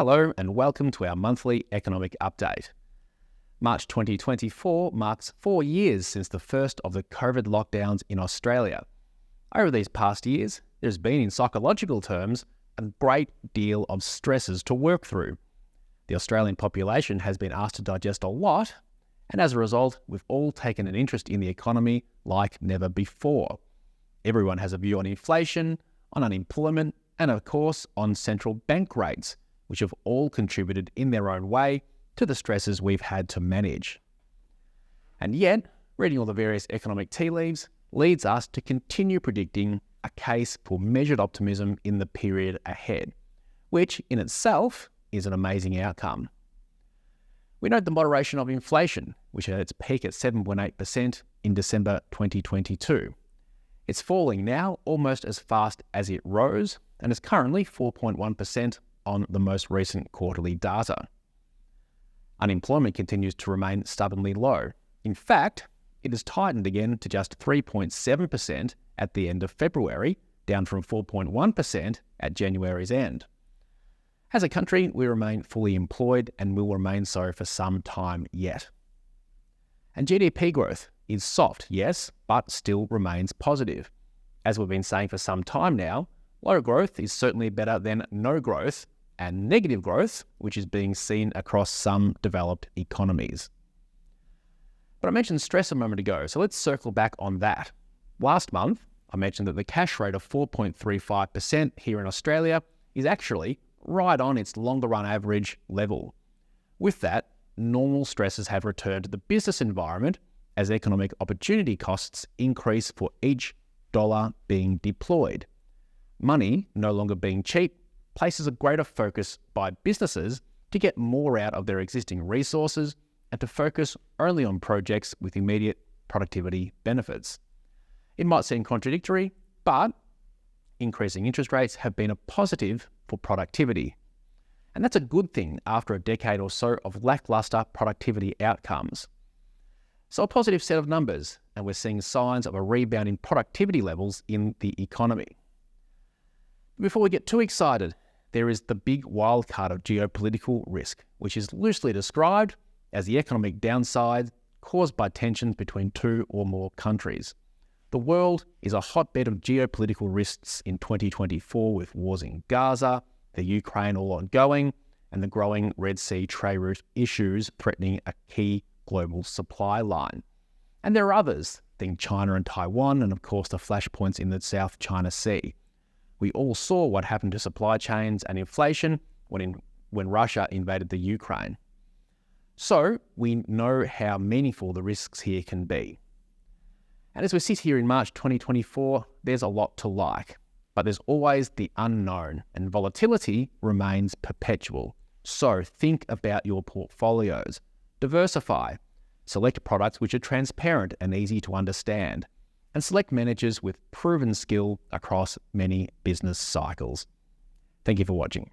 Hello and welcome to our monthly economic update. March 2024 marks 4 years since the first of the COVID lockdowns in Australia. Over these past years, there's been, in psychological terms, a great deal of stresses to work through. The Australian population has been asked to digest a lot, and as a result, we've all taken an interest in the economy like never before. Everyone has a view on inflation, on unemployment, and of course on central bank rates, which have all contributed in their own way to the stresses we've had to manage. And yet, reading all the various economic tea leaves leads us to continue predicting a case for measured optimism in the period ahead, which in itself is an amazing outcome. We note the moderation of inflation, which had its peak at 7.8% in December 2022. It's falling now almost as fast as it rose and is currently 4.1% on the most recent quarterly data. Unemployment continues to remain stubbornly low. In fact, it has tightened again to just 3.7% at the end of February, down from 4.1% at January's end. As a country, we remain fully employed and will remain so for some time yet. And GDP growth is soft, yes, but still remains positive. As we've been saying for some time now, low growth is certainly better than no growth, and negative growth, which is being seen across some developed economies. But I mentioned stress a moment ago, so let's circle back on that. Last month, I mentioned that the cash rate of 4.35% here in Australia is actually right on its longer run average level. With that, normal stresses have returned to the business environment as economic opportunity costs increase for each dollar being deployed. Money, no longer being cheap, places a greater focus by businesses to get more out of their existing resources and to focus only on projects with immediate productivity benefits. It might seem contradictory, but increasing interest rates have been a positive for productivity. And that's a good thing after a decade or so of lackluster productivity outcomes. So a positive set of numbers, and we're seeing signs of a rebound in productivity levels in the economy. Before we get too excited, there is the big wildcard of geopolitical risk, which is loosely described as the economic downside caused by tensions between two or more countries. The world is a hotbed of geopolitical risks in 2024 with wars in Gaza, the Ukraine all ongoing, and the growing Red Sea trade route issues threatening a key global supply line. And there are others, think China and Taiwan, and of course the flashpoints in the South China Sea. We all saw what happened to supply chains and inflation when Russia invaded the Ukraine. So we know how meaningful the risks here can be. And as we sit here in March 2024, there's a lot to like, but there's always the unknown, and volatility remains perpetual. So think about your portfolios. Diversify. Select products which are transparent and easy to understand, and select managers with proven skill across many business cycles. Thank you for watching.